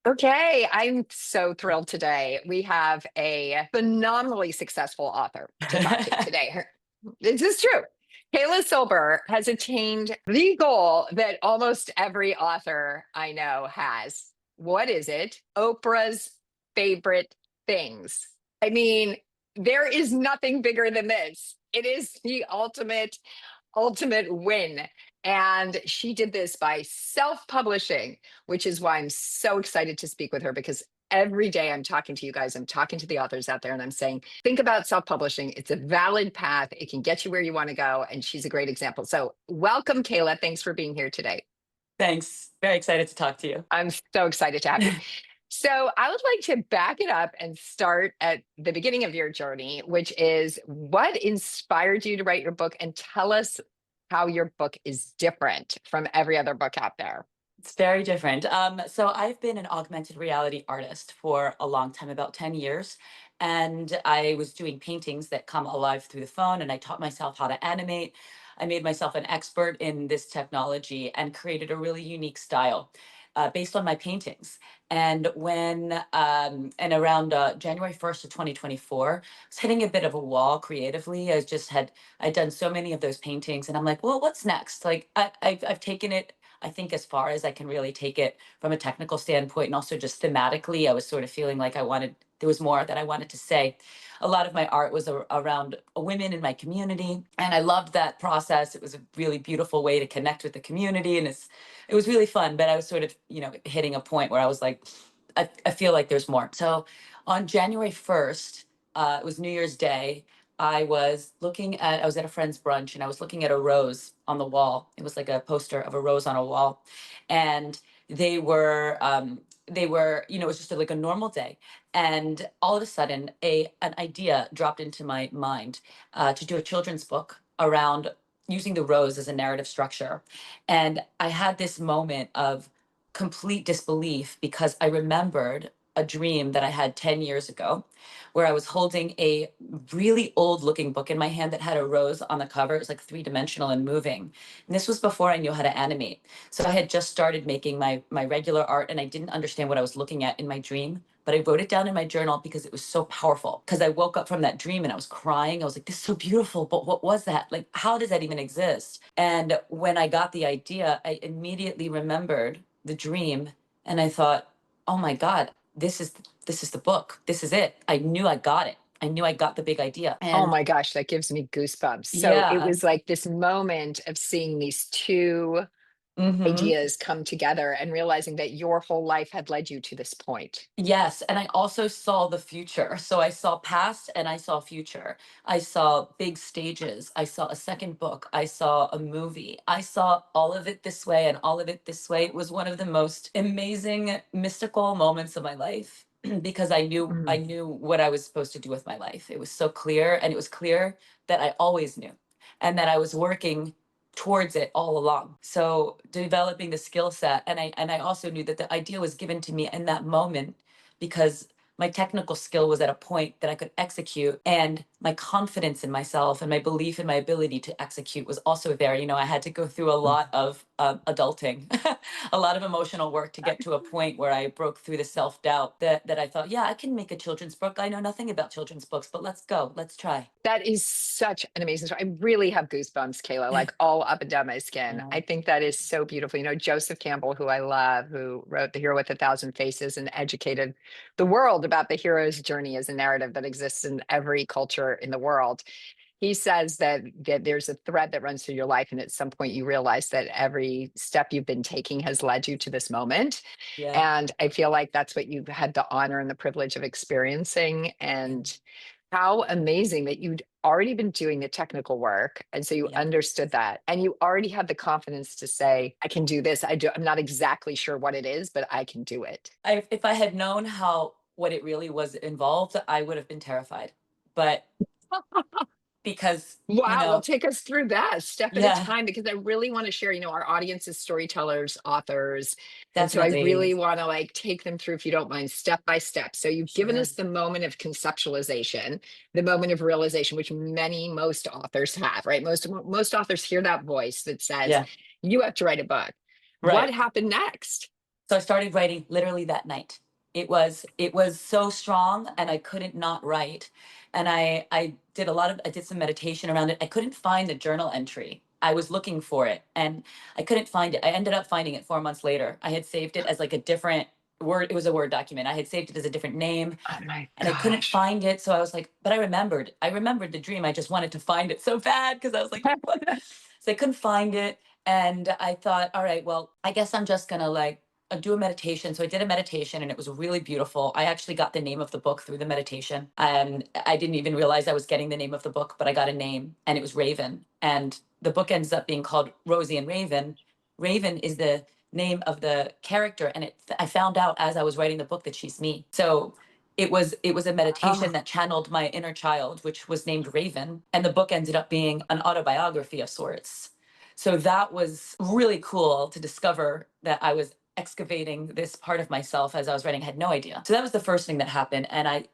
Okay, I'm so thrilled today. We have a phenomenally successful author to talk to today. This is true. Kayla Silber has attained the goal that almost every author I know has. What is it? Oprah's favorite things. I mean, there is nothing bigger than this. It is the ultimate win. And she did this by self publishing, which is why I'm so excited to speak with her because every day I'm talking to you guys, I'm talking to the authors out there, and I'm saying, think about self publishing. It's a valid path, it can get you where you want to go. And she's a great example. So, welcome, Kayla. Thanks for being here today. Thanks. Very excited to talk to you. I'm so excited to have you. So, I would like to back it up and start at the beginning of your journey, which is what inspired you to write your book, and tell us how your book is different from every other book out there. It's very different. So I've been an augmented reality artist for a long time, about 10 years. And I was doing paintings that come alive through the phone, and I taught myself how to animate. I made myself an expert in this technology and created a really unique style based on my paintings. And and around January 1st of 2024, I was hitting a bit of a wall creatively. I'd done so many of those paintings, and I'm like, well, what's next? Like, I've taken it, I think, as far as I can really take it from a technical standpoint, and also just thematically. I was sort of feeling like there was more that I wanted to say. A lot of my art was around women in my community, and I loved that process. It was a really beautiful way to connect with the community, and it was really fun. But I was sort of, hitting a point where I was like, I feel like there's more. So on January 1st, it was New Year's Day. I was at a friend's brunch, and I was looking at a rose on the wall. It was like a poster of a rose on a wall. And it was just like a normal day. And all of a sudden, an idea dropped into my mind to do a children's book around using the rose as a narrative structure. And I had this moment of complete disbelief because I remembered a dream that I had 10 years ago where I was holding a really old looking book in my hand that had a rose on the cover. It was like three-dimensional and moving. And this was before I knew how to animate. So I had just started making my regular art, and I didn't understand what I was looking at in my dream. But I wrote it down in my journal because it was so powerful. Because I woke up from that dream and I was crying. I was like, this is so beautiful, but what was that? Like, how does that even exist? And when I got the idea, I immediately remembered the dream, and I thought, oh my God, this is the book. This is it. I knew I got it. I knew I got the big idea. Oh And my gosh, that gives me goosebumps. So, it yeah. was like this moment of seeing these two Hmm. ideas come together and realizing that your whole life had led you to this point. Yes, and I also saw the future. So I saw past and I saw future. I saw big stages. I saw a second book. I saw a movie. I saw all of it this way and all of it this way. It was one of the most amazing mystical moments of my life because I Mm. knew what I was supposed to do with my life. It was so clear, and it was clear that I always knew and that I was working towards it all along. So developing the skill set, and I also knew that the idea was given to me in that moment because my technical skill was at a point that I could execute, and my confidence in myself and my belief in my ability to execute was also there. I had to go through a lot of adulting, a lot of emotional work to get to a point where I broke through the self-doubt that I thought, yeah, I can make a children's book. I know nothing about children's books, but let's go. Let's try. That is such an amazing story. I really have goosebumps, Kayla, like all up and down my skin. Yeah. I think that is so beautiful. Joseph Campbell, who I love, who wrote The Hero with a Thousand Faces and educated the world about the hero's journey as a narrative that exists in every culture in the world. He says that there's a thread that runs through your life, and at some point you realize that every step you've been taking has led you to this moment. Yeah. And I feel like that's what you've had the honor and the privilege of experiencing. Yeah. And how amazing that you'd already been doing the technical work. And so you Yeah. understood that. And you already had the confidence to say, I can do this. I'm not exactly sure what it is, but I can do it. If I had known what it really was involved, I would have been terrified. But because, Wow. Well, take us through that step at a yeah, time because I really want to share, our audience is storytellers, authors. And so I definitely. really want to like take them through, if you don't mind, step by step. So you've given Sure. us the moment of conceptualization, the moment of realization, which most authors have, right? Most authors hear that voice that says, Yeah, you have to write a book. What right. happened next? So I started writing literally that night. It was so strong and I couldn't not write. And I did some meditation around it. I couldn't find the journal entry. I was looking for it and I couldn't find it. I ended up finding it 4 months later. I had saved it as like a different Word, it was a Word document. I had saved it as a different name Oh my and I couldn't gosh. find it. So I was like, but I remembered the dream. I just wanted to find it so bad because I was like, what? So I couldn't find it. And I thought, all right, well, I guess I'm just gonna like do a meditation. So I did a meditation and it was really beautiful. I actually got the name of the book through the meditation. And I didn't even realize I was getting the name of the book, but I got a name and it was Raven. And the book ends up being called Rosie and Raven. Raven is the name of the character. And I found out as I was writing the book that she's me. So it was a Oh, meditation that channeled my inner child, which was named Raven. And the book ended up being an autobiography of sorts. So that was really cool to discover that I was excavating this part of myself as I was writing. I had no idea. So that was the first thing that happened. And I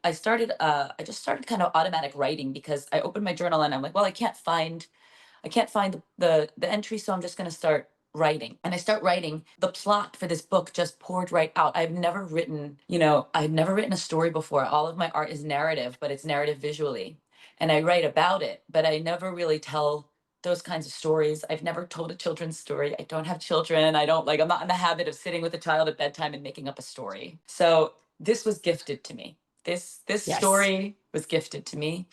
just started kind of automatic writing because I opened my journal and I'm like, well, I can't find the entry, so I'm just going to start writing. And I start writing. The plot for this book just poured right out. I've never written a story before. All of my art is narrative, but it's narrative visually. And I write about it, but I never really tell those kinds of stories. I've never told a children's story. I don't have children. I'm not in the habit of sitting with a child at bedtime and making up a story. So this was gifted to me. This yes. story was gifted to me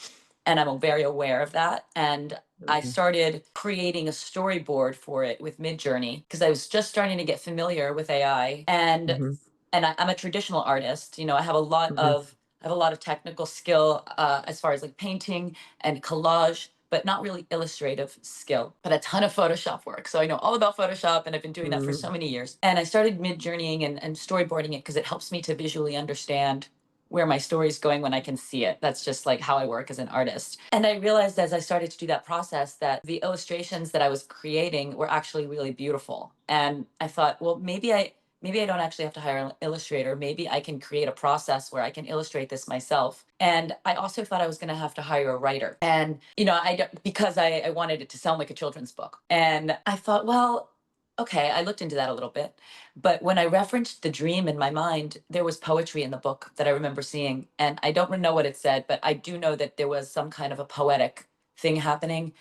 and I'm very aware of that. And I Mhm. started creating a storyboard for it with Midjourney because I was just starting to get familiar with AI. Mhm. And I'm a traditional artist. I have a lot Mhm. of technical skill as far as like painting and collage, but not really illustrative skill, but a ton of Photoshop work. So I know all about Photoshop and I've been doing that for so Mhm. many years. And I started Midjourneying and storyboarding it because it helps me to visually understand where my story's going when I can see it. That's just like how I work as an artist. And I realized as I started to do that process that the illustrations that I was creating were actually really beautiful. And I thought, well, maybe I don't actually have to hire an illustrator. Maybe I can create a process where I can illustrate this myself. And I also thought I was going to have to hire a writer. And, I don't, because I wanted it to sound like a children's book. And I thought, well, okay, I looked into that a little bit. But when I referenced the dream in my mind, there was poetry in the book that I remember seeing. And I don't know what it said, but I do know that there was some kind of a poetic thing happening.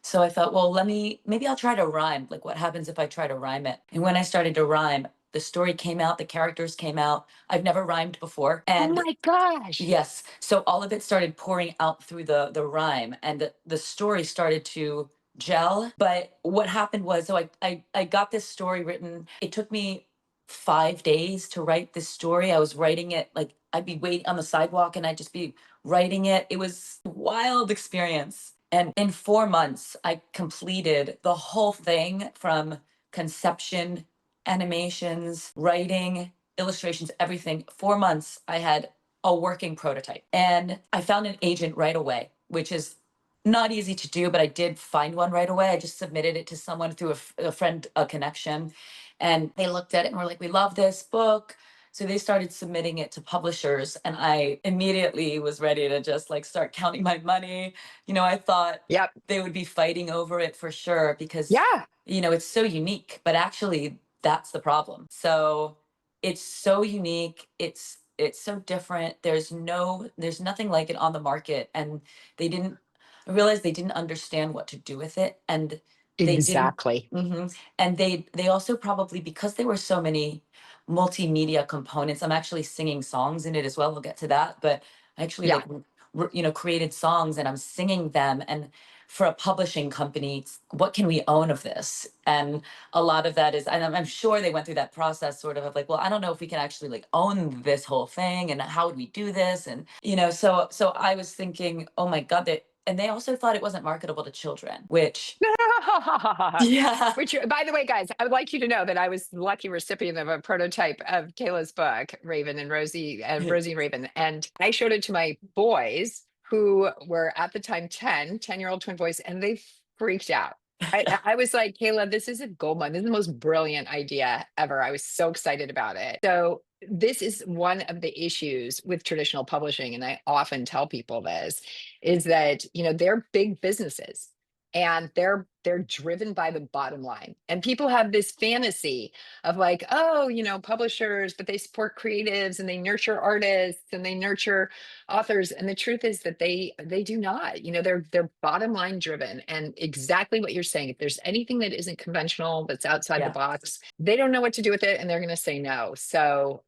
So I thought, well, maybe I'll try to rhyme. Like, what happens if I try to rhyme it? And when I started to rhyme, the story came out, the characters came out. I've never rhymed before. Oh And my gosh. yes, so all of it started pouring out through the rhyme, and the story started to gel. But what happened was, so I got this story written. It took me 5 days to write this story. I was writing it like I'd be waiting on the sidewalk, and I'd just be writing it. It was a wild experience. And in 4 months, I completed the whole thing from conception, animations, writing, illustrations, everything. 4 months, I had a working prototype. And I found an agent right away, which is not easy to do, but I did find one right away. I just submitted it to someone through a friend, a connection, and they looked at it and were like, "We love this book." So they started submitting it to publishers, and I immediately was ready to just like start counting my money. I thought Yep. they would be fighting over it for sure because Yeah. it's so unique, but actually that's the problem. So it's so unique. It's so different. There's nothing like it on the market. And they didn't I realized they didn't understand what to do with it. And they didn't Exactly. and they also probably because there were so many multimedia components. I'm actually singing songs in it as well. We'll get to that. But I actually Yeah. created songs and I'm singing them. And for a publishing company, what can we own of this? And a lot of that is, and I'm sure they went through that process sort of like, well, I don't know if we can actually like own this whole thing and how would we do this? And, so I was thinking, oh my God, and they also thought it wasn't marketable to children, which, yeah. Which, by the way, guys, I would like you to know that I was the lucky recipient of a prototype of Kayla's book, Raven and Rosie, Rosie Raven. And I showed it to my boys who were at the time 10-year-old twin boys, and they freaked out. I was like, Kayla, this is a gold mine. This is the most brilliant idea ever. I was so excited about it. So this is one of the issues with traditional publishing. And I often tell people this is that, they're big businesses. and they're driven by the bottom line. And people have this fantasy of like, oh, publishers, but they support creatives and they nurture artists and they nurture authors. And the truth is that they do not. They're bottom line driven. And exactly what you're saying, if there's anything that isn't conventional, that's outside the Yeah. box, they don't know what to do with it, and they're going to say no. So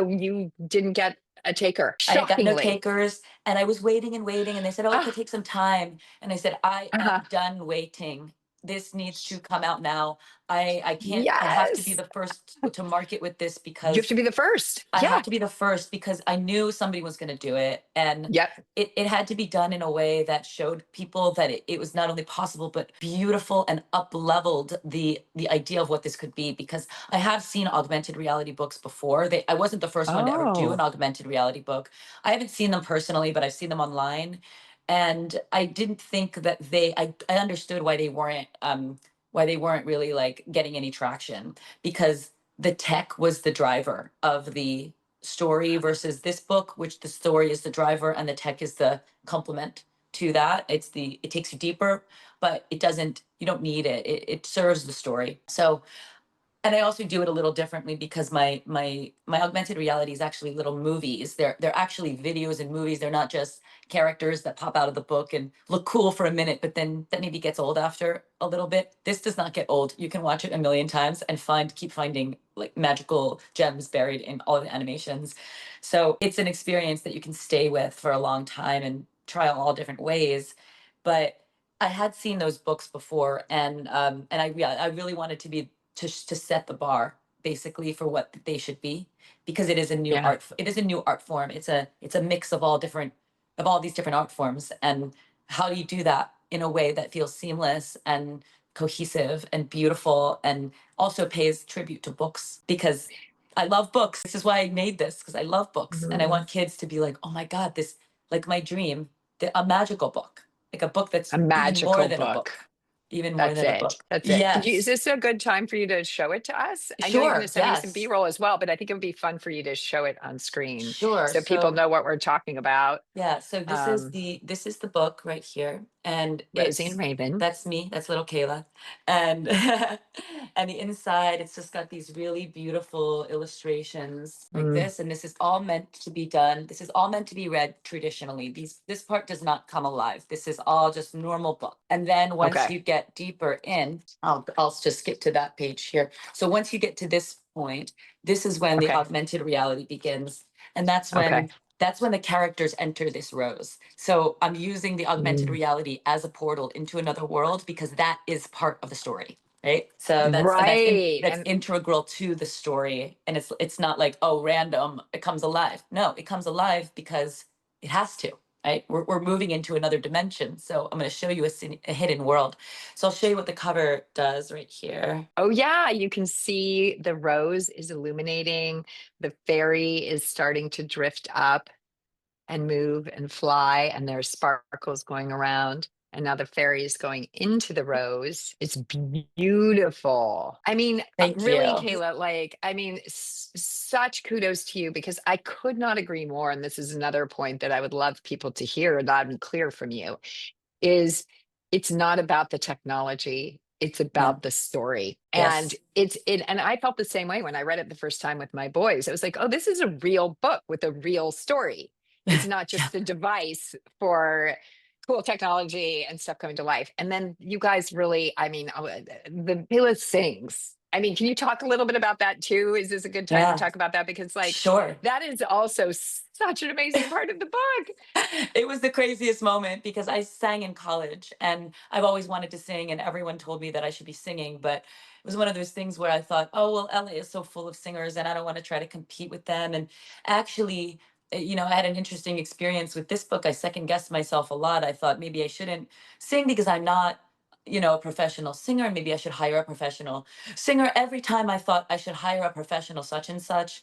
you didn't get a taker, I got no shockingly. takers, and I was waiting and waiting, and they said, "Oh, it could Ah, take some time." And I said, "I am uh-huh. done waiting. This needs to come out now. I can't. I have to be Yes. the first to market with this You have because to be the first. I Yeah. have to be the first because I knew somebody was going to do it. And Yep. it had to be done in a way that showed people that it was not only possible, but beautiful and up leveled the idea of what this could be. Because I have seen augmented reality books before. I wasn't the first one to ever do an Oh, augmented reality book. I haven't seen them personally, but I've seen them online. And I didn't think that I understood why they weren't really like getting any traction because the tech was the driver of the story versus this book, which the story is the driver and the tech is the complement to that. It takes you deeper, but you don't need it. It serves the story. So, and I also do it a little differently because my augmented reality is actually little movies. They're actually videos and movies. They're not just characters that pop out of the book and look cool for a minute, but then that maybe gets old after a little bit. This does not get old. You can watch it a million times and keep finding like magical gems buried in all the animations. So it's an experience that you can stay with for a long time and try all different ways. But I had seen those books before, and I really wanted to set the bar basically for what they should be because yeah. it is a new art form. It's a mix of all these different art forms, and how do you do that in a way that feels seamless and cohesive and beautiful and also pays tribute to books because I love books. This is why I made this because I love books and I Mhm. want kids to be like, "Oh my god, this like my dream, a magical book." Like a book that's A even more magical than a book. book. Even more That's than a it. book. That's it. Is Yes. this a good time for you to show it to us? I know you're going to Sure. send me some Yes. B-roll as well, but I think it would be fun for you to show it on screen Sure. so people So know what we're talking about. yeah, so Um, this is the book right here, and Rosie and Raven. that's me, that's little Kayla, and and the inside it's just got these really beautiful illustrations like Mm, this, and this is all meant to be done. This is all meant to be read traditionally. This part does not come alive. This is all just normal book. And then once okay. you get deeper in, I'll just skip to that page here. So once you get to this point, this is when the Okay. augmented reality begins, and Okay. that's when the characters enter this rose. So I'm using the augmented Mm. reality as a portal into another world because that is part of the story. Right. So Right. that's And integral to the story. And it's not like, oh, random, it comes alive. No, it comes alive because it has to. Right. We're moving into another dimension. So I'm going to show you a hidden world. So I'll show you what the cover does right here. oh yeah, you can see the rose is illuminating. The fairy is starting to drift up and move and fly, and there's sparkles going around. And now the fairy is going into the rose. It's beautiful. I mean, Thank really, you. Kayla, like, I mean, such kudos to you because I could not agree more. And this is another point that I would love people to hear loud and clear from you is it's not about the technology. It's No. about the story. And Yes. and I felt the same way when I read it the first time with my boys. I was like, oh, this is a real book with a real story. It's not Yeah. just a device for cool technology and stuff coming to life. And then you guys really, I mean, the Villa sings. I mean, can you talk a little bit about that too? Is this a good time to Yeah. talk about that? Because like Sure. that is also such an amazing part of the book. It was the craziest moment because I sang in college and I've always wanted to sing, and everyone told me that I should be singing. But it was one of those things where I thought, oh, well, LA is so full of singers and I don't want to try to compete with them. And actually, I had an interesting experience with this book. I second guessed myself a lot. I thought maybe I shouldn't sing because I'm not, a professional singer, and maybe I should hire a professional singer. Every time I thought I should hire a professional such and such,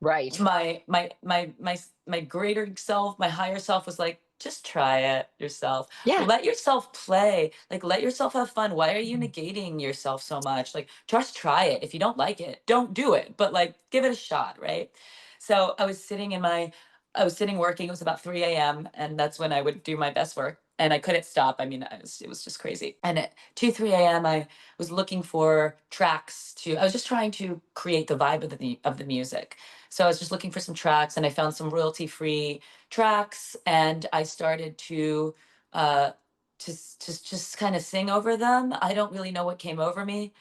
Right. my greater self, my higher self was like, just try it yourself. Yeah. Let yourself play. Like let yourself have fun. Why are you negating yourself so much? Like just try it. If you don't like it, don't do it. But like give it a shot, right? So I was sitting working. It was about 3 a.m. and that's when I would do my best work. and I couldn't stop. I mean, it was just crazy. And at 2, 3 a.m., I was looking for tracks to, I was just trying to create the vibe of the music. So I was just looking for some tracks, and I found some royalty free tracks, and I started uh, to just kind of sing over them. I don't really know what came over me,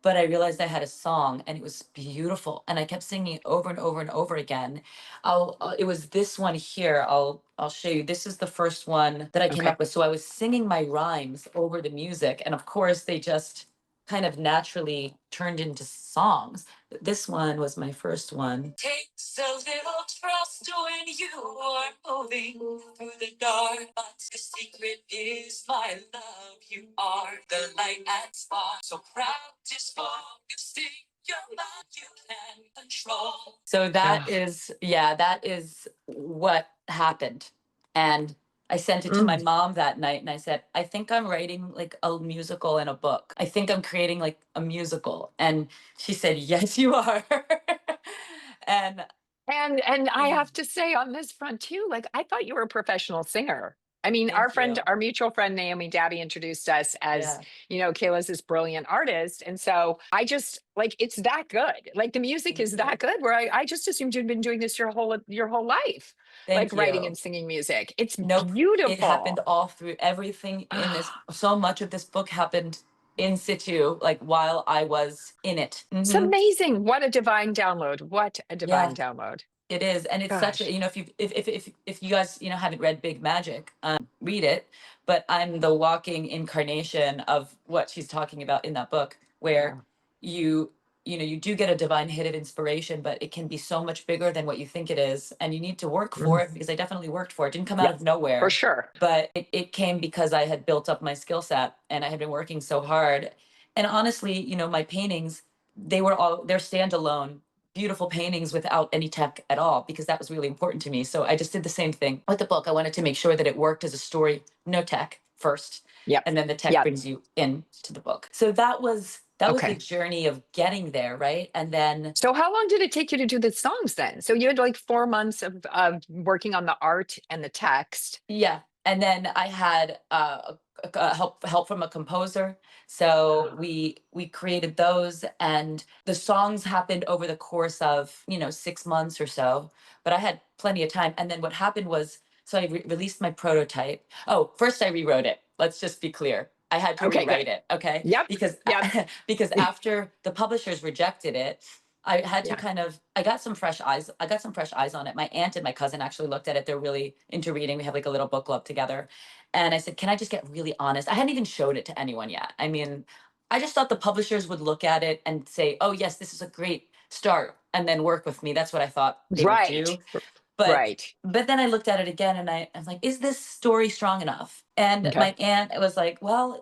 but I realized I had a song and it was beautiful, and I kept singing it over and over and over again. It was this one here. I'll show you. This is the first one that I came Okay. up with. So I was singing my rhymes over the music, and of course they just kind of naturally turned into songs. But this one was my first one. Takes a little trust when you are moving through the dark, but the secret is my love. You are the light and spark. So practice focusing your mind, you can control. So that Oh, is, yeah, that is what happened. And I sent it to my mm. mom that night, and I said, I think I'm writing like a musical and a book. I think I'm creating like a musical. And she said, yes, you are. And And I yeah, have to say on this front too, like I thought you were a professional singer. I mean, thank you. our mutual friend Naomi Dabby introduced us as, Yeah, Kayla's this brilliant artist. And so I just like it's that good. Like the music thank is you. that good where I just assumed you'd been doing this your whole life, like Thank writing you. and singing music. It's Nope. It happened beautiful. all through everything in this. Ah, So much of this book happened in situ, like while I was in it. it's Hmm. amazing. What a divine download. What a divine Yeah. download. It is, and it's such a, Gosh. if you if you guys haven't read Big Magic, read it. But I'm the walking incarnation of what she's talking about in that book, where Yeah. you you do get a divine hit of inspiration, but it can be so much bigger than what you think it is, and you need to work for Mhm. it, because I definitely worked for it. It didn't come out Yep, of for nowhere, sure. but it came because I had built up my skill set and I had been working so hard. And honestly, my paintings, they're standalone beautiful paintings without any tech at all, because that was really important to me. So I just did the same thing with the book. I wanted to make sure that it worked as a story, no tech first, Yep. and then the tech Yep. brings you into the book. So that was the Okay. journey of getting there, right? And then So how long did it take you to do the songs then? So you had like 4 months of working on the art and the text. yeah, and then I had help from a composer. So Ah, we created those, and the songs happened over the course of 6 months or so. But I had plenty of time. And then what happened was, so I released my prototype. Oh, first I rewrote it. Let's just be clear. I had to okay, good. rewrite it, okay? Yep. Because Yep. because after the publishers rejected it, I had to Yeah. kind of I got some fresh eyes. I got some fresh eyes on it. My aunt and my cousin actually looked at it. They're really into reading. We have like a little book club together. And I said, "Can I just get really honest?" I hadn't even showed it to anyone yet. I mean, I just thought the publishers would look at it and say, "Oh, yes, this is a great start," and then work with me. That's what I thought they would Right. do. But Right. but then I looked at it again, and I was like, "Is this story strong enough?" And Okay. my aunt was like, "Well,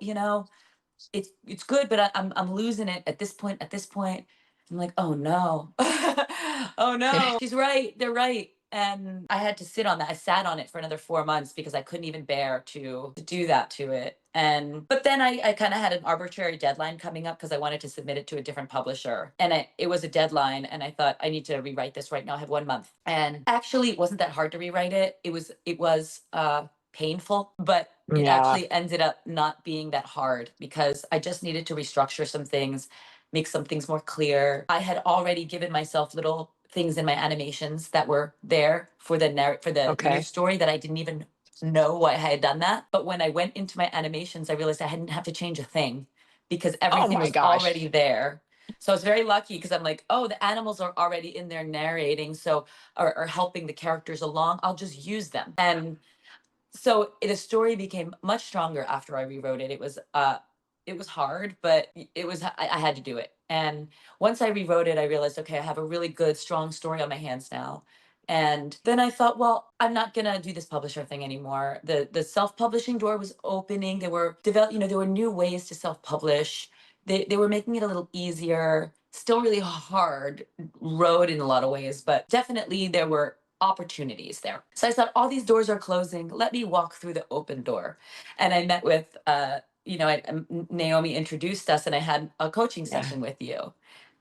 it's good, but I'm losing it at this point. At this point, I'm like, oh no, oh no, she's right. They're right." And I had to sit on that. I sat on it for another 4 months because I couldn't even bear to do that to it. And but then I kind of had an arbitrary deadline coming up because I wanted to submit it to a different publisher, and it was a deadline. And I thought, I need to rewrite this right now. I have 1 month, and actually, it wasn't that hard to rewrite it. It was painful, but it Yeah. actually ended up not being that hard because I just needed to restructure some things, make some things more clear. I had already given myself little things in my animations that were there for the news Okay. story that I didn't even know why I had done that. But when I went into my animations, I realized I didn't have to change a thing because Oh everything my was gosh. already there. So I was very lucky because I'm like, oh, the animals are already in there narrating, so or helping the characters along. I'll just use them. And so the story became much stronger after I rewrote it. It was hard, but I had to do it. And once I rewrote it, I realized, okay, I have a really good, strong story on my hands now. And then I thought, well, I'm not gonna do this publisher thing anymore. The self-publishing door was opening. There were new ways to self-publish. They were making it a little easier. Still really hard road in a lot of ways, but definitely there were opportunities there. So I thought, all these doors are closing. Let me walk through the open door. And I met with, Naomi introduced us, and I had a coaching Yeah. session with you.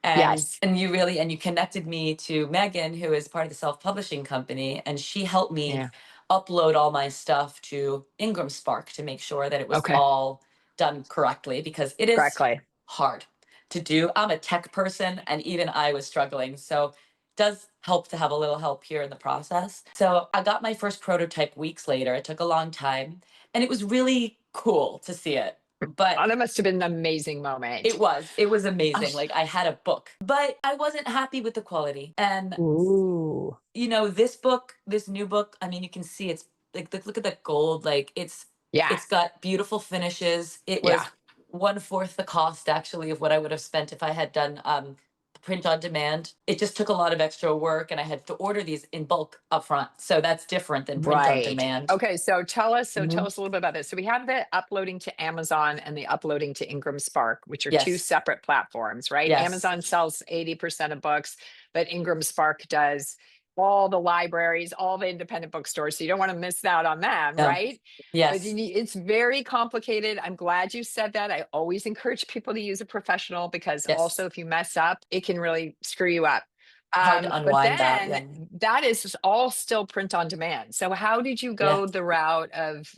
And Yes. and you really and you connected me to Megan, who is part of the self-publishing company, and she helped me Yeah. upload all my stuff to Ingram Spark to make sure that it was Okay. all done correctly, because it is Correctly. hard to do. I'm a tech person and even I was struggling. So it does help to have a little help here in the process. So I got my first prototype weeks later. It took a long time and it was really cool to see it. But Oh, that must have been an amazing moment. it was Oh, amazing. Like I had a book, but I wasn't happy with the quality. And ooh. this book, this new book, I mean, you can see it's like, look at the gold. Like Yeah. it's got beautiful finishes. It Yeah. was one fourth the cost actually of what I would have spent if I had done print on demand. It just took a lot of extra work and I had to order these in bulk upfront. So that's different than print on Right. demand. Okay. Tell Mhm. us a little bit about this. So we have the uploading to Amazon and the uploading to Ingram Spark, which are two Yes. separate platforms, right? Yes. Amazon sells 80% of books, but Ingram Spark does all the libraries, all the independent bookstores. So you don't want to miss out on them, No. right? But Yes. it's very complicated. I'm glad you said that. I always encourage people to use a professional because Yes. also if you mess up, it can really screw you up. Hard to But unwind that. then Yeah. that is all still print on demand. So how did you Yeah. go the route of,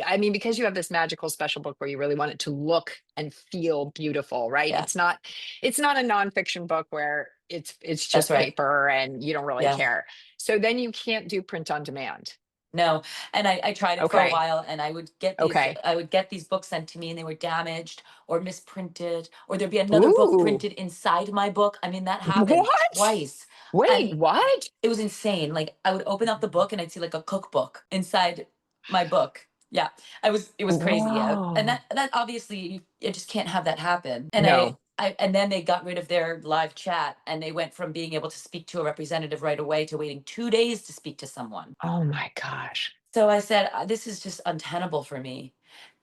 I mean, because you have this magical special book where you really want it to look and feel beautiful, right? Yeah. It's not a nonfiction book where it's That's just right. paper and you don't really Yeah. care. So then you can't do print on demand. No, and I tried it for a Okay. while, and Okay. I would get these books sent to me, and they were damaged or misprinted, or there'd be another book Ooh. printed inside my book. I mean, that happened What? twice, Wait, and what? it was insane. Like I would open up the book, and I'd see like a cookbook inside my book. Yeah, it was crazy. Yeah, and Whoa. that obviously you just can't have that happen. And No. and then they got rid of their live chat, and they went from being able to speak to a representative right away to waiting 2 days to speak to someone. Oh my gosh. So I said, This is just untenable for me."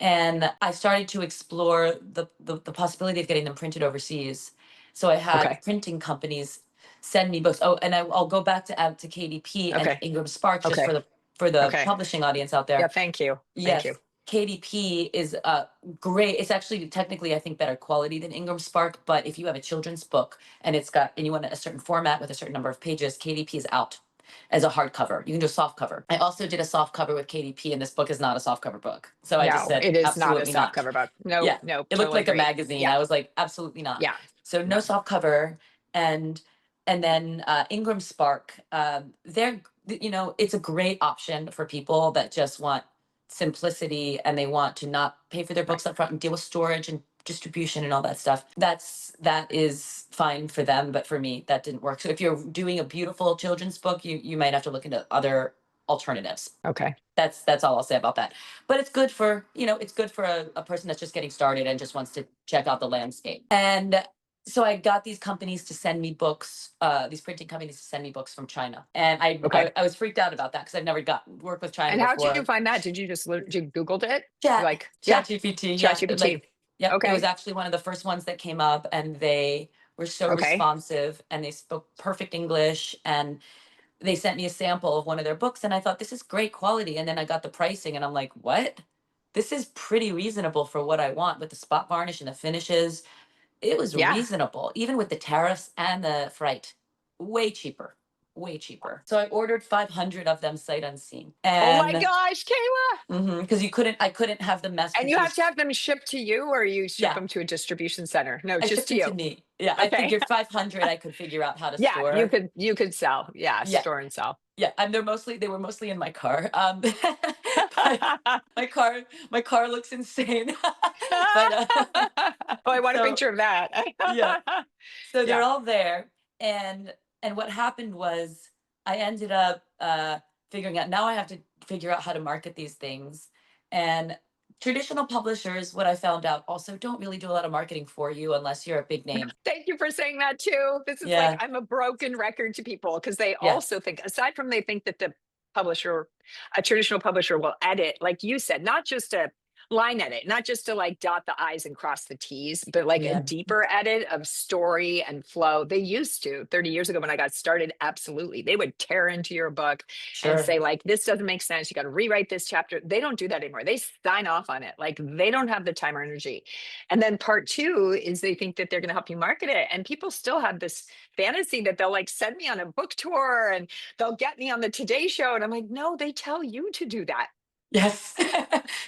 And I started to explore the possibility of getting them printed overseas. So I had Okay. printing companies send me books. Oh, and I'll go back to KDP and Okay. Ingram Spark just Okay. for the Okay. publishing audience out Yeah, there. thank you. Thank you. Yes, KDP is great. It's actually technically, I think, better quality than Ingram Spark. But if you have a children's book and you want a certain format with a certain number of pages, KDP is out as a hardcover. You can do a soft cover. I also did a soft cover with KDP, and this book is not a soft cover book. So I just No, said, it is not a absolutely soft not. cover book. No, Yeah, no, it looked totally like a agree. magazine. Yeah, I was like, absolutely not. yeah, So no no. soft cover, and then Ingram Spark. It's a great option for people that just want simplicity and they want to not pay for their Right. books up front and deal with storage and distribution and all that stuff. That is fine for them, but for me that didn't work. So if you're doing a beautiful children's book, you might have to look into other alternatives. Okay. That's all I'll say about that. But it's good for, it's good for a person that's just getting started and just wants to check out the landscape. And so I got these companies to send me books, these printing companies to send me books from China. And Okay. I was freaked out about that because I've never worked with China And how did you before. find that? Did you just you Googled it? Chat Like, yeah, Chat GPT, yeah. ChatGPT. Yep, it was Okay. actually one of the first ones that came up, and they were so Okay. responsive and they spoke perfect English, and they sent me a sample of one of their books, and I thought, this is great quality. And then I got the pricing and I'm like, what? This is pretty reasonable for what I want with the spot varnish and the finishes. It was Yeah. reasonable, even with the tariffs and the freight. Way cheaper. Way cheaper. So I ordered 500 of them sight unseen. Oh my And gosh, Kayla. because I couldn't have them mass And you have to produced. have them shipped to you or you ship Yeah, them to a distribution center? No, I just shipped to them to you. me. Yeah, I Okay. figured 500 I could figure out how to Yeah, you store. could sell. Yeah, Yeah, store and sell. yeah, and they were mostly in my car. But my car looks insane. But Oh, I want a so picture of that. yeah, so they're Yeah. all there, and what happened was I ended up figuring out, now I have to figure out how to market these things. And traditional publishers, what I found out, also don't really do a lot of marketing for you unless you're a big name. Thank you for saying that too. This is like Yeah, I'm a broken record to people because they yeah, also think, aside from they think that the publisher, a traditional publisher will edit, like you said, not just a line edit, not just to like dot the I's and cross the T's, but like a Yeah, deeper edit of story and flow. They used to 30 years ago when I got started. Absolutely. They would tear into your book and sure. say, like, this doesn't make sense. You got to rewrite this chapter. They don't do that anymore. They sign off on it. Like, they don't have the time or energy. And then part two is they think that they're going to help you market it. And people still have this fantasy that they'll like send me on a book tour and they'll get me on the Today Show. And I'm like, no, they tell you to do that. Yes.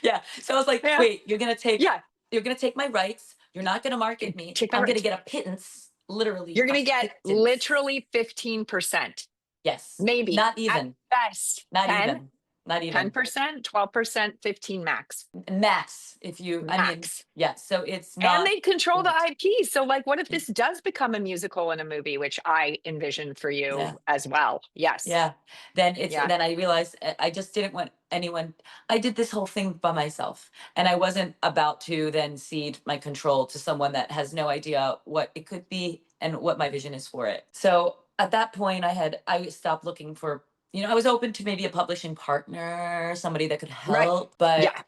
Yeah. So I was like, Yeah. wait, Yeah. you're gonna take my rights. You're not gonna market me. Take my I'm gonna rights. get a pittance, literally You're a going to get pittance. literally 15%, Yes. maybe Not at even. best Not 10, even. Not even. 10%, 12%, 15 max, Max. If you, I mean, max. yeah. So it's And not they control the great. IP. So, like, what if this does become a musical and a movie, which I envision for Yeah. you as well? Yes. Yeah. Yeah. Then I realized I just didn't want anyone. I did this whole thing by myself, and I wasn't about to then cede my control to someone that has no idea what it could be and what my vision is for it. So at that point I stopped looking for, I was open to maybe a publishing partner, somebody that could Right. help, but Yeah.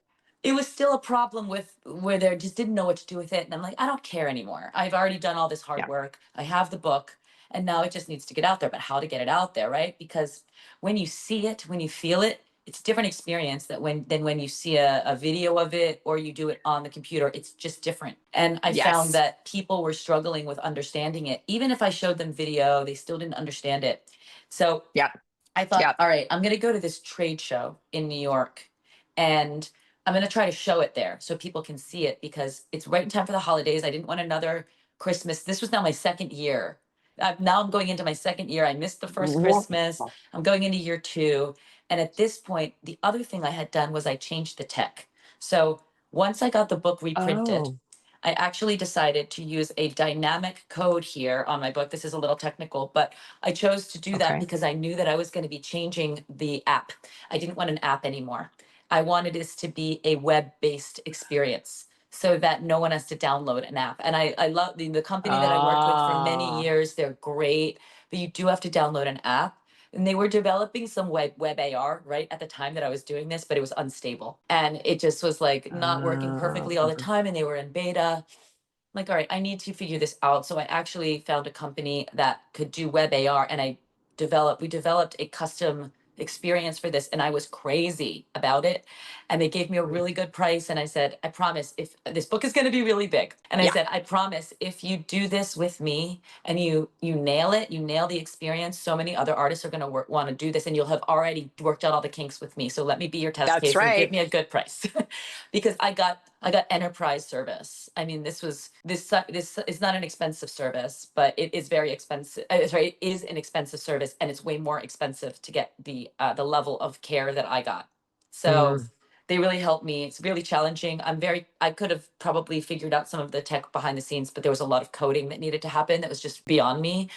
it was still a problem with where they just didn't know what to do with it. And I'm like, I don't care anymore. I've already done all this hard Yeah. work. I have the book, and now it just needs to get out there. But how to get it out there, right? Because when you see it, when you feel it, it's a different experience than when you see a video of it or you do it on the computer. It's just different. And I found Yes. that people were struggling with understanding it. Even if I showed them video, they still didn't understand it. So Yeah. I thought, Yeah. all right, I'm going to go to this trade show in New York, and I'm going to try to show it there so people can see it because it's right in time for the holidays. I didn't want another Christmas. This was now my second year. Now I'm going into my second year. I missed the first Christmas. Wonderful. I'm going into year two. And at this point, the other thing I had done was I changed the tech. So once I got the book reprinted, Oh, I actually decided to use a dynamic code here on my book. This is a little technical, but I chose to do that okay. because I knew that I was going to be changing the app. I didn't want an app anymore. I wanted this to be a web-based experience so that no one has to download an app. And I love the company that I worked with for many Ah, years. They're great, but you do have to download an app. And they were developing some web AR right at the time that I was doing this, but it was unstable. And it just was like not working perfectly all the ah, time. And they were in beta. Like, all right, I need to figure this out. So I actually found a company that could do web AR, and we developed a custom experience for this, and I was crazy about it. And they gave me a really good price. And I said, I promise, if this book is going to be really big. And I yeah. said, I promise if you do this with me and you nail it, you nail the experience, so many other artists are going to want to do this, and you'll have already worked out all the kinks with me. So let me be your test That's case and give right. me a good price. Because I got enterprise service. I mean, this is not an expensive service, but it is very expensive. Sorry, it is an expensive service, and it's way more expensive to get the level of care that I got. So Mm, they really helped me. It's really challenging. I could have probably figured out some of the tech behind the scenes, but there was a lot of coding that needed to happen that was just beyond me.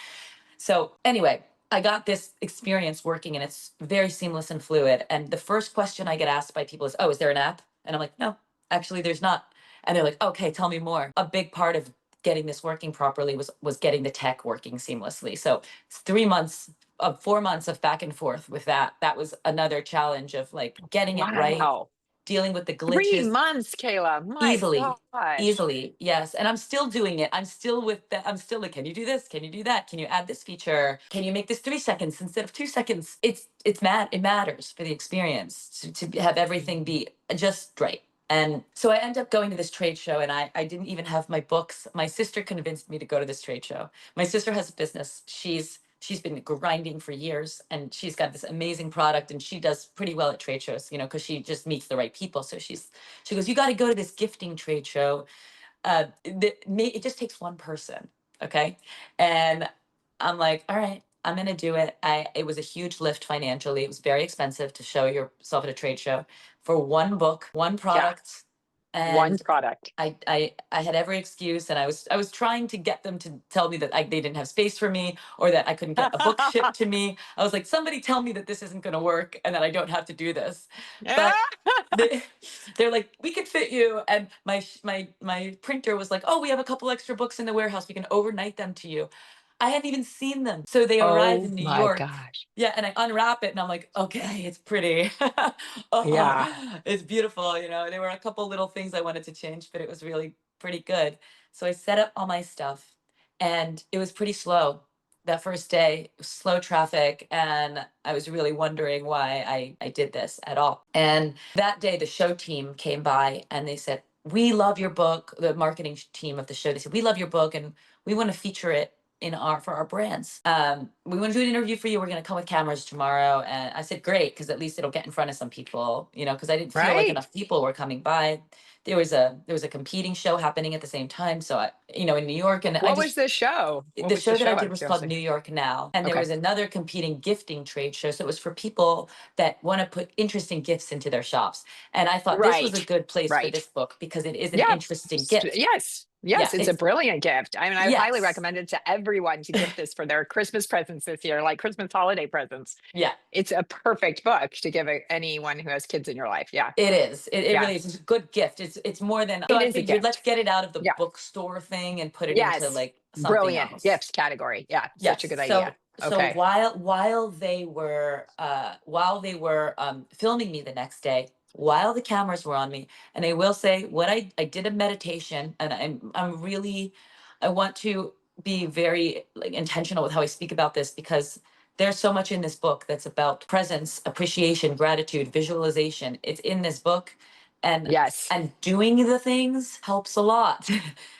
So anyway, I got this experience working, and it's very seamless and fluid. And the first question I get asked by people is, "Oh, is there an app?" And I'm like, "No, actually there's not." And they're like, "Okay, tell me more." A big part of getting this working properly was getting the tech working seamlessly. So it's 3 months of 4 months of back and forth with that. That was another challenge of like getting it right, wow. dealing with the Three glitches. months, Kayla. My Easily, gosh. easily, yes. And I'm still doing it. I'm still with that. I'm still like, can you do this? Can you do that? Can you add this feature? Can you make this 3 seconds instead of 2 seconds? It matters for the experience to have everything be just right. And so I end up going to this trade show, and I didn't even have my books. My sister convinced me to go to this trade show. My sister has a business. She's been grinding for years, and she's got this amazing product, and she does pretty well at trade shows, because she just meets the right people. So she goes, you got to go to this gifting trade show. It just takes one person. Okay. And I'm like, all right, I'm going to do it. It was a huge lift financially. It was very expensive to show yourself at a trade show for one book, one Yeah. product. One And product. I had every excuse, and I was trying to get them to tell me that they didn't have space for me, or that I couldn't get a book shipped to me. I was like, somebody tell me that this isn't going to work and that I don't have to do this. But they, they're like, we could fit you. And my printer was like, oh, we have a couple extra books in the warehouse. We can overnight them to you. I hadn't even seen them. So they arrive Oh in New my York. gosh. Yeah, and I unwrap it and I'm like, okay, it's pretty. Oh, Yeah. it's beautiful. You know, there were a couple little things I wanted to change, but it was really pretty good. So I set up all my stuff and it was pretty slow. That first day, slow traffic, and I was really wondering why I did this at all. And that day, the show team came by and they said, we love your book. The marketing team of the show, they said, we love your book and we want to feature it in our for our brands. We want to do an interview for you. We're going to come with cameras tomorrow. And I said, great, because at least it'll get in front of some people, you know, because I didn't feel like Right. enough people were coming by. There was a competing show happening at the same time. So I, you know, in New York, and I What was just the show? What the was the show that I show? did Out of was called curiosity. New York Now, and there Okay. was another competing gifting trade show. So it was for people that want to put interesting gifts into their shops. And I thought this was a Right. good place for Right. this book because it is an Yeah. interesting gift. Yes. Yeah, Yes. It's a it's brilliant gift. I mean, I would highly yes, recommend it to everyone to gift this for their Christmas presents this year, like Christmas holiday presents. yeah. It's a perfect book to give anyone who has kids in your life. Yeah. It is. It Yeah. really is. It's a good gift. It's more than so It I is a figured let's gift. get it out of the Yeah. bookstore thing and put it into Yes. like something Brilliant else. gifts category. Yeah. Such a Yes. good idea. So Okay. while they were filming me the next day, while the cameras were on me, and I will say what I did a meditation, and I'm really I want to be very like intentional with how I speak about this because there's so much in this book that's about presence, appreciation, gratitude, visualization. It's in this book, and Yes. doing the things helps a lot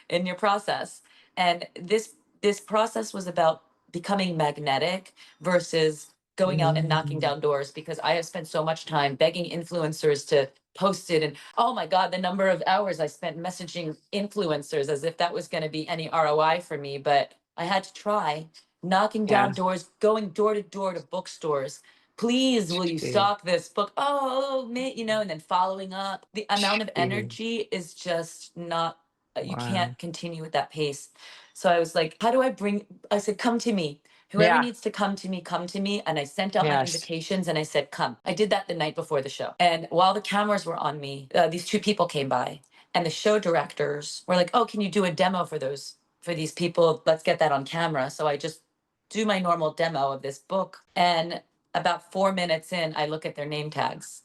in your process. And this process was about becoming magnetic versus going out and knocking Mm. down doors because I have spent so much time begging influencers to post it. And oh my God, the number of hours I spent messaging influencers as if that was going to be any ROI for me. But I had to try knocking Yeah. down doors, going door to door to bookstores. Please, will you Gee. stock this book? Oh, you know, and then following up. The amount of Gee. energy is just not, you Wow. can't continue at that pace. So I was like, how do I bring, I said, come to me. Whoever Yeah. needs to come to me, come to me. And I sent out my Yes. invitations and I said, come. I did that the night before the show. And while the cameras were on me, these two people came by and the show directors were like, oh, can you do a demo for these people? Let's get that on camera. So I just do my normal demo of this book. And about 4 minutes in, I look at their name tags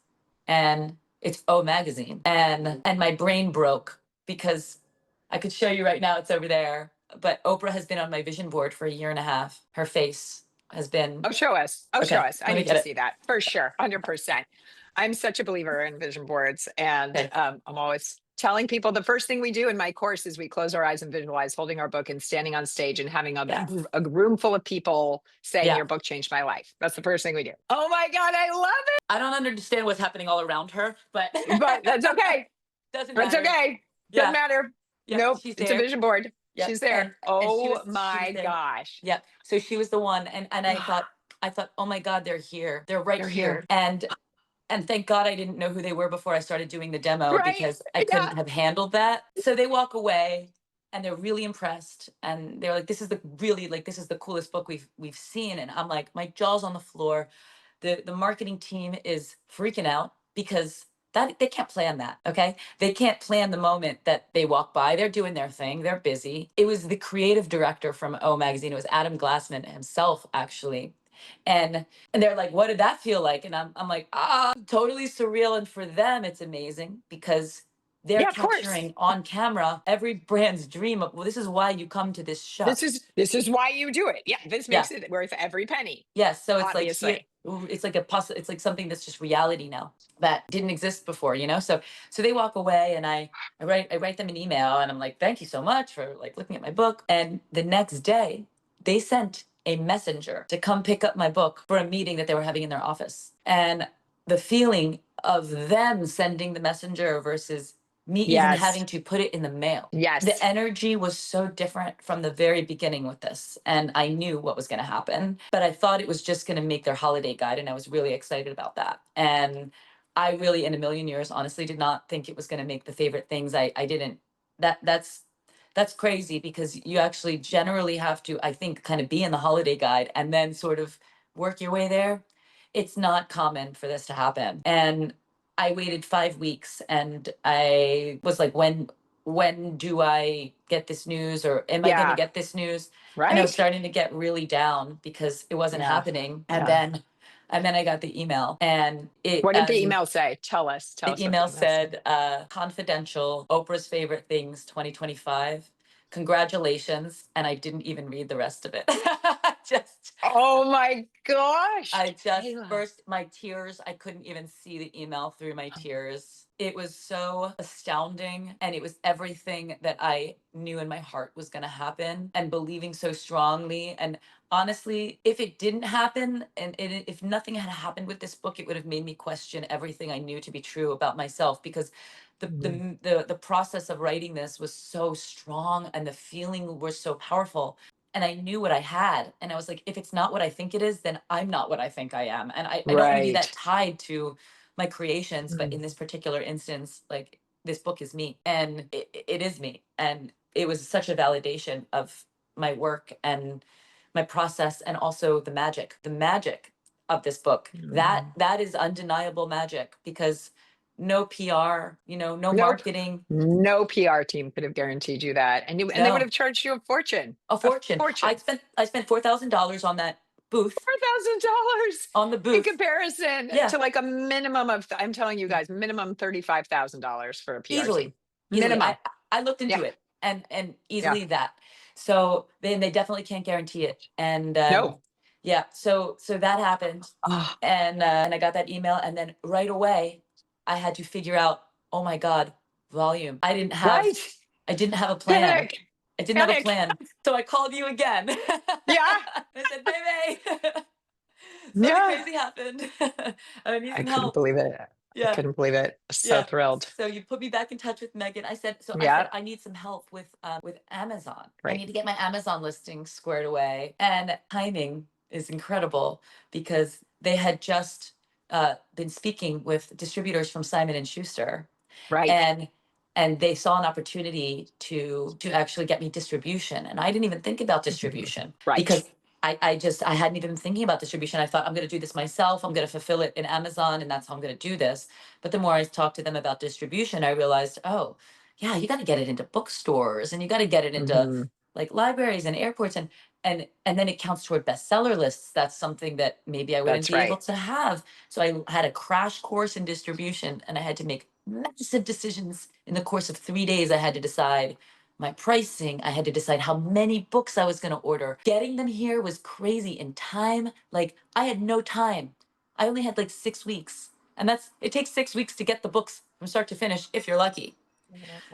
and it's O Magazine. And my brain broke because I could show you right now, it's over there. But Oprah has been on my vision board for a year and a half. Her face has been Oh, show us. Oh, show okay. us. I Let me need get to it. see that for sure. 100%. I'm such a believer in vision boards. And Okay. I'm always telling people the first thing we do in my course is we close our eyes and visualize holding our book and standing on stage and having Yeah. a room full of people saying, Yeah. your book changed my life. That's the first thing we do. Oh my God, I love I don't understand what's happening all around her, but it. But that's okay. doesn't That's matter. okay. Doesn't Yeah. matter. Yep. Nope. She's It's a there. vision board. Yep. She's there. And Oh she was my there. gosh. Yep. So she was the one. And I thought, oh my God, they're here. They're right They're here. here. And thank God I didn't know who they were before I started doing the demo Right. because I Yeah. couldn't have handled that. So they walk away and they're really impressed and they're like, this is the coolest book we've seen. And I'm like, my jaw's on the floor. The marketing team is freaking out because that they can't plan that. Okay. They can't plan the moment that they walk by. They're doing their thing. They're busy. It was the creative director from O Magazine. It was Adam Glassman himself, actually. And they're like, what did that feel like? And I'm like, totally surreal. And for them, it's amazing because they're Yeah, of course. capturing on camera every brand's dream of, well, this is why you come to this show. This is why you do it. Yeah, this Yeah. makes it worth every penny, Yes. So it's like here, obviously. it's like it's like something that's just reality now that didn't exist before, you know? So they walk away and I write them an email and I'm like, thank you so much for like looking at my book. And the next day they sent a messenger to come pick up my book for a meeting that they were having in their office. And the feeling of them sending the messenger versus me even Yes. having to put it in the mail. The Yes. energy was so different from the very beginning with this. And I knew what was going to happen, but I thought it was just going to make their holiday guide. And I was really excited about that. And I really, in a million years, honestly, did not think it was going to make the favorite things. I didn't, that's crazy because you actually generally have to, I think, kind of be in the holiday guide and then sort of work your way there. It's not common for this to happen. And I waited 5 weeks and I was like, when do I get this news, or am I going to Yeah. get this news? And I was Right. starting to get really down because it wasn't Yeah. happening. Yeah. And then I got the email, and it, What did the as email say? Tell the us what the email email said. said, confidential, Oprah's favorite things 2025. Congratulations. And I didn't even read the rest of it. Just Oh my gosh, I just Kayla. burst my tears. I couldn't even see the email through my tears. It was so astounding. And it was everything that I knew in my heart was going to happen, and believing so strongly. And honestly, if it didn't happen, and if nothing had happened with this book, it would have made me question everything I knew to be true about myself, because Mhm. the process of writing this was so strong, and the feeling was so powerful, and I knew what I had. And I was like, if it's not what I think it is, then I'm not what I think I am. And I don't want to be Right. that tied to my creations. But Mm. in this particular instance, like, this book is me, and it is me. And it was such a validation of my work and my process, and also the magic of this book. Mm. That is undeniable magic, because no PR, no Nope. marketing, No PR team could have guaranteed you that. And they would no, have charged you a fortune. a A fortune. I fortune. spent I spent $4,000 on that booth, $4,000 on the in booth. comparison Yeah, to like a minimum of, I'm telling you guys, minimum $35,000 for a PR team. easily, easily. I Minimum. I looked Yeah. into it, and Yeah. easily that. So then they definitely can't guarantee it. And No. yeah, so that happened, Oh, and I got that email, and then right away I had to figure out, oh my God, volume. right. I didn't have a plan. Panic. I didn't have a Panic. plan. So I called you again. Yeah. I said, baby, something Yeah. crazy happened. I need I some couldn't help. believe it. I Yeah. couldn't believe it. So Yeah. thrilled. So you put me back in touch with Megan. I said Yeah. I need some help with Amazon. I Right. need to get my Amazon listing squared away. And timing is incredible, because they had just been speaking with distributors from Simon and Schuster, Right. and they saw an opportunity to actually get me distribution. And I didn't even think about Mhm. distribution, Right. because I hadn't even been thinking about distribution. I thought, I'm going to do this myself, I'm going to fulfill it in Amazon, and that's how I'm going to do this. But the more I talked to them about distribution, I realized, oh yeah, you got to get it into bookstores, and you got to get it into Hmm. like libraries and airports, and then it counts toward bestseller lists. That's something that maybe I wouldn't That's be able right. to have. So I had a crash course in distribution, and I had to make massive decisions in the course of 3 days. I had to decide my pricing. I had to decide how many books I was going to order. Getting them here was crazy in time. Like, I had no time. I only had like 6 weeks. And it takes 6 weeks to get the books from start to finish if you're lucky.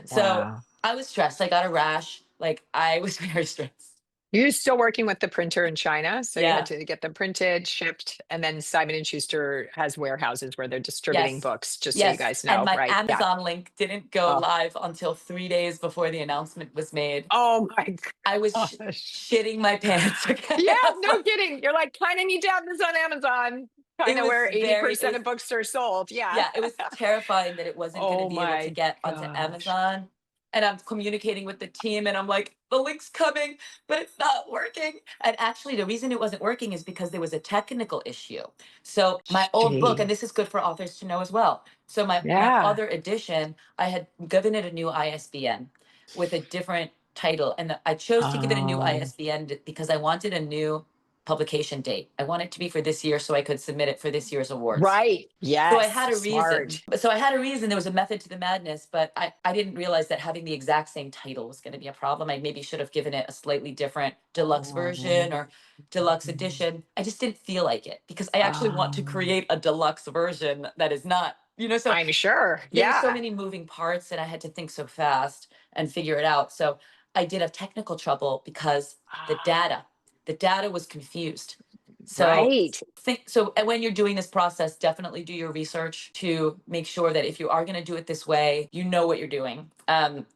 So Wow. I was stressed. I got a rash. Like, I was very stressed. You're still working with the printer in China, so you had Yeah. to get them printed, shipped, and then Simon and Schuster has warehouses where they're distributing Yes. books, just so you Yes. guys And know, my right? Yeah. Amazon link didn't go Oh, live until 3 days before the announcement was made. oh my I was gosh. shitting my pants. Okay. Yeah, I was no like, kidding. You're like, kind of need to have this on Amazon, it kind of was where it 80% was of books are sold. Yeah. yeah, it was terrifying that it wasn't going to Oh be able to my get onto gosh. Amazon. And I'm communicating with the team, and I'm like, the link's coming, but it's not working. And actually, the reason it wasn't working is because there was a technical issue. So my old book, and Gee. this is good for authors to know as well. So my Yeah. other edition, I had given it a new ISBN with a different title. And I chose to give it a new Oh, ISBN because I wanted a new publication date. I want it to be for this year so I could submit it for this year's awards. right. So I Yes. had a reason. Smart. So I had a reason. There was a method to the madness, but I didn't realize that having the exact same title was going to be a problem. I maybe should have given it a slightly different deluxe Oh. version or deluxe edition. I just didn't feel like it, because I actually want to Um, create a deluxe version that is not, so I'm sure. there were so Yeah. many moving parts, and I had to think so fast and figure it out. So I did have technical trouble because the Ah, data, the data was confused. So right. when you're doing this process, definitely do your research to make sure that if you are going to do it this way, you know what you're doing.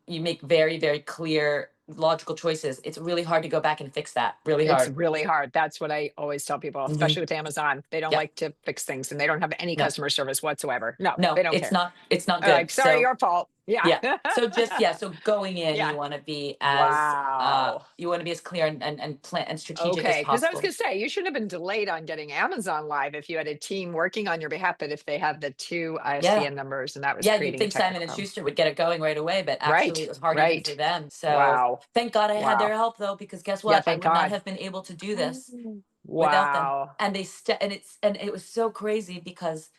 You make very, very clear, logical choices. It's really hard to go back and fix that. Really It's hard. really hard. That's what I always tell people, Hmm. especially with Amazon. They don't Yep. like to fix things and they don't have any No, customer service whatsoever. No, no, they don't care. it's not They're good. like, sorry, So your fault. Yeah. Yeah. So just yeah, so going in, Yeah. Wow. you want to be as clear and plan and strategic as Okay, because I was possible. going to say you should have been delayed on getting Amazon Live if you had a team working on your behalf. But if they have the two Yeah. ISBN numbers, and that was Yeah, you'd creating a think Simon technical and problem. Schuster would get it going right away, but actually Right. it was hard even for Right. them. So Wow. thank God I had their Wow. help though, because guess Yeah. what? I Thank would not God. have been able to do this without them. Wow. And and it was so crazy because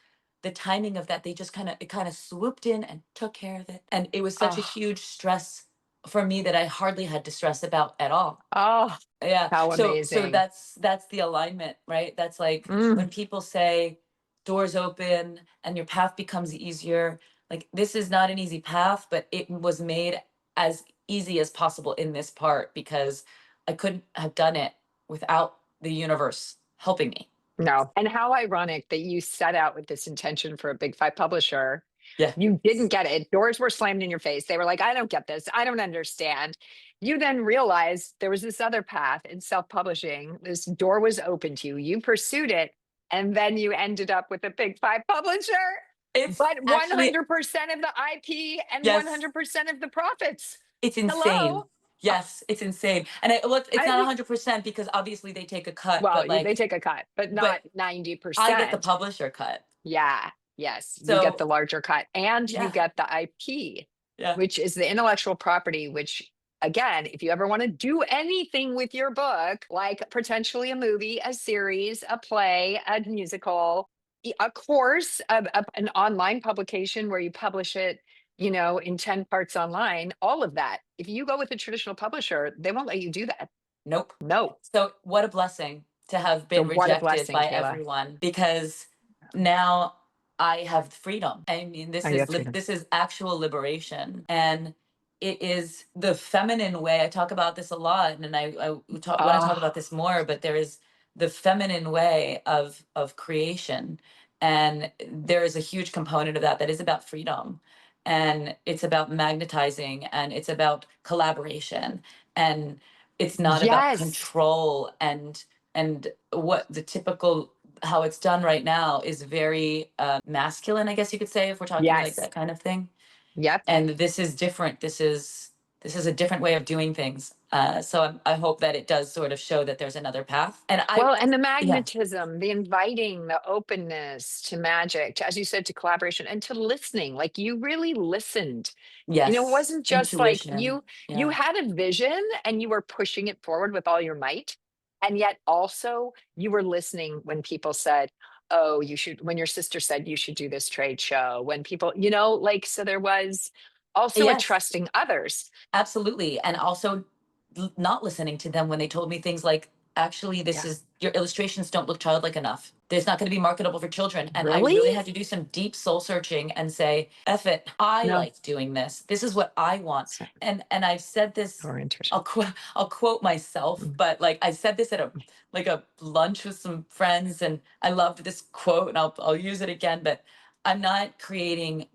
the timing of that, they just kind of swooped in and took care of it. And it was such a Oh. huge stress for me that I hardly had to stress about at all. Oh. Yeah. How So amazing. that's the alignment, right? That's like when Mm. people say doors open and your path becomes easier. Like this is not an easy path, but it was made as easy as possible in this part because I couldn't have done it without the universe helping me. No. And how ironic that you set out with this intention for a big five publisher. Yeah. You didn't get it. Doors were slammed in your face. They were like, I don't get this. I don't understand. You then realized there was this other path in self publishing. This door was open to you. You pursued it. And then you ended up with a big five publisher, It's but actually 100% of the IP and yes, 100% of the profits. it's insane. Hello. Ah, Yes, it's insane. And well, it's not I, 100% because obviously they take a cut, well, but they like take a cut, but but not I get the 90%. publisher cut. Yeah. Yes. You get So the larger cut and you yeah, get the IP, yeah. which is the intellectual property, which, again, if you ever want to do anything with your book, like potentially a movie, a series, a play, a musical, a course, an online publication where you publish it, in 10 parts online, all of that. If you go with a traditional publisher, they won't let you do that. Nope. No. So what a blessing to have So been what a rejected blessing, by Kayla. everyone because now I have freedom. I mean, Oh, you have freedom. this is actual liberation, and it is the feminine way. I talk about this a lot, and I talk want to talk Oh, about this more. But there is the feminine way of creation, and there is a huge component of that that is about freedom, and it's about magnetizing, and it's about collaboration, and it's not about yes. control and what the typical how it's done right now is very masculine, I guess you could say, if we're talking like Yes. that kind of thing. Yep. And this is different. This is a different way of doing things. I hope that it does sort of show that there's another path. And Well, and the yeah, magnetism, the inviting, the openness to magic, to, as you said, to collaboration and to listening. Like you really listened. It yes, wasn't just like intuition. you Yeah, had a vision and you were pushing it forward with all your might. And yet also you were listening when people said, oh, you should, when your sister said you should do this trade show, when people, like, so there was also a yes. trusting others. Absolutely. And also not listening to them when they told me things like, actually, this Yeah. is your illustrations don't look childlike enough. There's not going to be marketable for children. And I Really? really had to do some deep soul searching and say, F it, I No. like doing this. This is what I want. So, And I've said this, or interesting. I'll quote myself, Mm. but like I said this at a lunch with some friends and I loved this quote and I'll use it again, but I'm not creating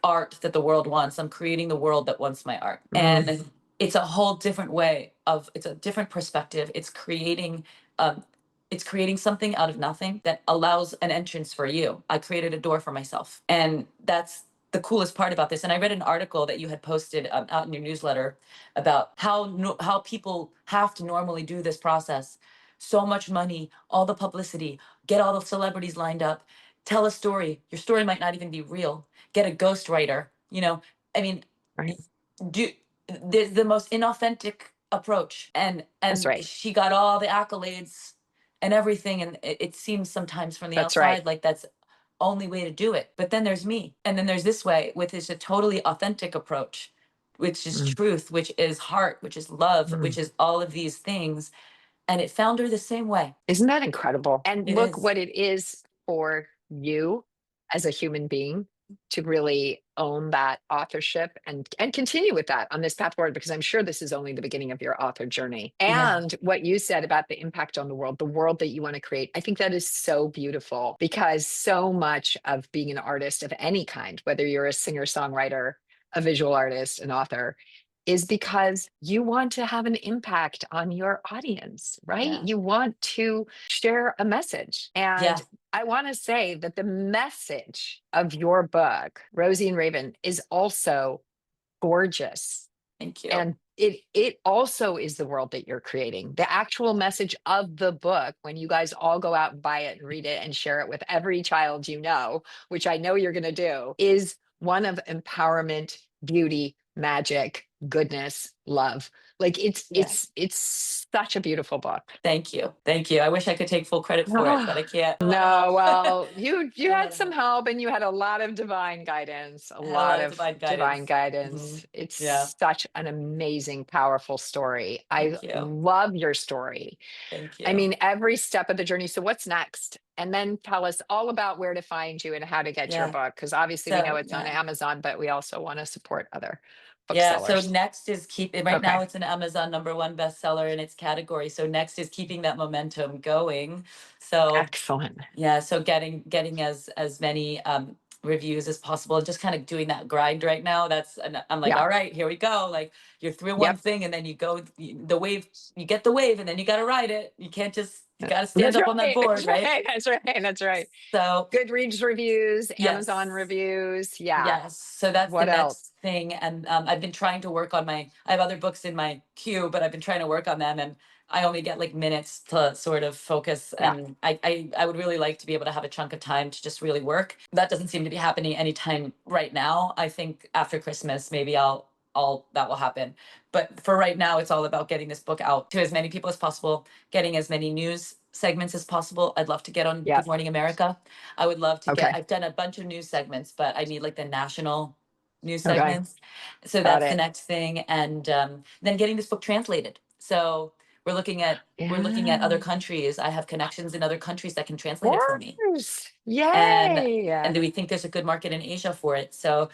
art that the world wants. I'm creating the world that wants my art. Mm. And it's a whole different way of it's a different perspective. Um it's creating something out of nothing that allows an entrance for you. I created a door for myself. And that's the coolest part about this. And I read an article that you had posted out in your newsletter about how how people have to normally do this process. So much money, all the publicity, get all the celebrities lined up, tell a story. Your story might not even be real. Get a ghostwriter. I mean, Right. do the most inauthentic approach, and That's right. she got all the accolades and everything, and it seems sometimes from the That's right. outside like that's only way to do it. But then there's me, and then there's this way, which is a totally authentic approach, which is Mm. truth, which is heart, which is love, Mm. which is all of these things, and it found her the same way. Isn't that incredible? And It look is. what it is for you as a human being to really own that authorship and continue with that on this path forward, because I'm sure this is only the beginning of your author journey. Yeah, And what you said about the impact on the world that you want to create, I think that is so beautiful, because so much of being an artist of any kind, whether you're a singer, songwriter, a visual artist, an author, is because you want to have an impact on your audience, right? yeah, You want to share a message. And yeah, I want to say that the message of your book, Rosie and Raven, is also gorgeous. Thank you. And it also is the world that you're creating. The actual message of the book, when you guys all go out and buy it and read it and share it with every child you know, which I know you're going to do, is one of empowerment, beauty, magic, goodness, love. Like Yeah. it's such a beautiful book. Thank you. Thank you. I wish I could take full credit for it, but I can't. A lot of No, help. well, you A lot had of some help. help and you had a lot of divine guidance, a I had a lot lot of of divine divine guidance. guidance. Yeah. It's such an amazing, powerful story. I Thank you. love your story. Thank I you. mean, every step of the journey. So what's next? And then tell us all about where to find you and how to get your Yeah. book. Because obviously we know So, it's on yeah. Amazon, but we also want to support other Yeah, so booksellers. next is right now Okay. it's an Amazon #1 bestseller in its category. So next is keeping that momentum going. So Excellent. yeah, so getting as many reviews as possible, just kind of doing that grind right now. And I'm like, Yeah. all right, here we go. Like you're through one Yep. thing and then you go the wave, you get the wave and then you got to ride it. You got to stand That's up on that right. board, That's right? right. That's right. That's right. So Goodreads reviews, Amazon yes. reviews. Yeah. Yes, so that's the What else? next thing, and I've been trying to work on I have other books in my queue, but I've been trying to work on them, and I only get like minutes to sort of focus, Yeah. and I would really like to be able to have a chunk of time to just really work. That doesn't seem to be happening anytime right now. I think after Christmas, maybe all that will happen. But for right now, it's all about getting this book out to as many people as possible, getting as many news segments as possible. I'd love to get on Good Yep. Morning America. I would love to Okay. I've done a bunch of news segments, but I need like the national news Okay. segments. So Got that's the it. next thing. And then getting this book translated. So we're looking at other Yeah. countries. I have connections in other countries that can Of translate it for me. course. And Yay. and do we think there's a good market in Asia for it? So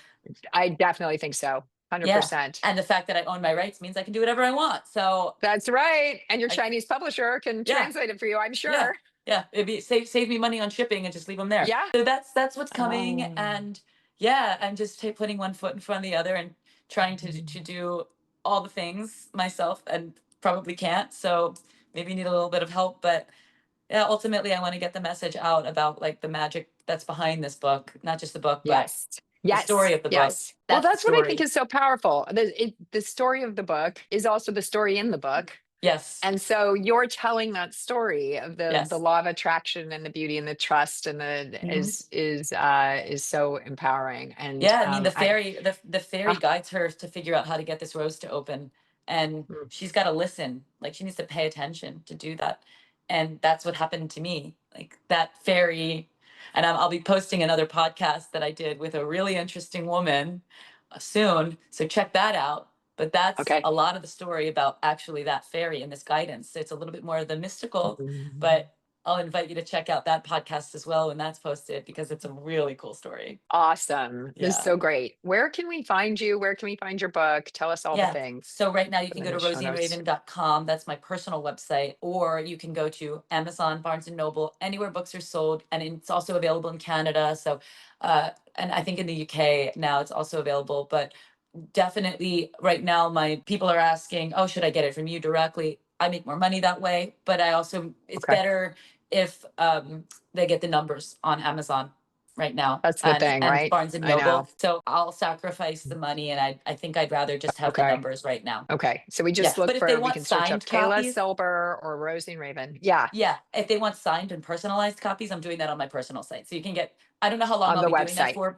I definitely think so. yeah. 100%. And the fact that I own my rights means I can do whatever I want. So That's right. And your I Chinese publisher can yeah, translate it for you, I'm yeah, sure. yeah. It'd be save me money on shipping and just leave them there. Yeah. So that's what's coming, Um, and yeah, I'm just putting one foot in front of the other and trying to do all the things myself, and probably can't. So maybe need a little bit of help, but yeah, ultimately, I want to get the message out about like the magic that's behind this book, not just the book, but yes. the Yes. story of the book. Yes. Well, That's the that's what I think story. is so powerful. The story of the book is also the story in the book. Yes, And so you're telling that story of the yes. law of attraction and the beauty and the trust and the Mhm. is so empowering. And Yeah, I mean I the fairy ah, guides her to figure out how to get this rose to open, and mm, she's got to listen. Like she needs to pay attention to do that, and that's what happened to me. Like that fairy, and I'll be posting another podcast that I did with a really interesting woman soon. So check that out. But that's okay. a lot of the story about actually that fairy and this guidance. It's a little bit more of the mystical, Mm. but I'll invite you to check out that podcast as well when that's posted because it's a really cool story. Awesome. This is Yeah. so great. Where can we find you? Where can we find your book? Tell us all the Yeah. things. So right now you Put can them go in to the show notes. rosieraven.com. That's my personal website. Or you can go to Amazon, Barnes and Noble, anywhere books are sold. And it's also available in Canada. So, and I think in the UK now it's also available. But definitely right now, my people are asking, oh, should I get it from you directly? I make more money that way. But I also, it's Okay. better if they get the numbers on Amazon right now That's the thing, and right? Barnes and I know. Noble. So I'll sacrifice the money and I think I'd rather just have the Okay. numbers right now. Okay. So we Yeah. just look But if they for, we want can search up signed Kayla copies, Silber or Rosie Raven. Yeah. yeah. If they want signed and personalized copies, I'm doing that on my personal site. So you can get I don't know how long On I'll the be doing that website. for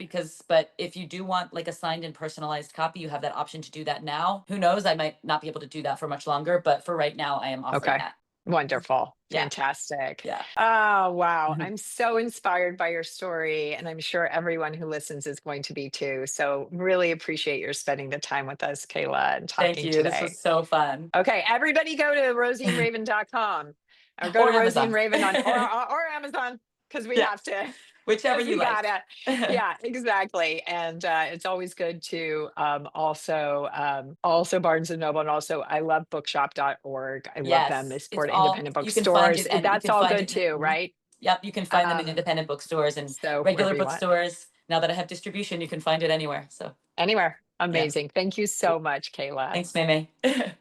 but if you do want like a signed and personalized copy, you have that option to do that now. Who knows? I might not be able to do that for much longer, but for right now I am offering Okay. that. Wonderful. Yeah. Fantastic. Yeah. Oh, wow. Mhm. I'm so inspired by your story, and I'm sure everyone who listens is going to be too. So, really appreciate your spending the time with us, Kayla, and Thank talking you. This today. was so fun. Okay, everybody go to rosieandraven.com or go to Or Rosie and Amazon. Raven on or Amazon because we Yeah. have to. Whichever Because you we like. gotta, yeah, exactly. And it's always good to also Barnes and Noble, and also I love bookshop.org. I love them. They Yes, it's support all independent you can find bookstores. it and you That's can all find good it too, mhm. right? Yep, you can find them in Um, independent bookstores and so regular wherever you want. bookstores. Now that I have distribution, you can find it anywhere. So, Anywhere. yeah. Amazing. Thank you so much, Kayla. Thanks, Maymay.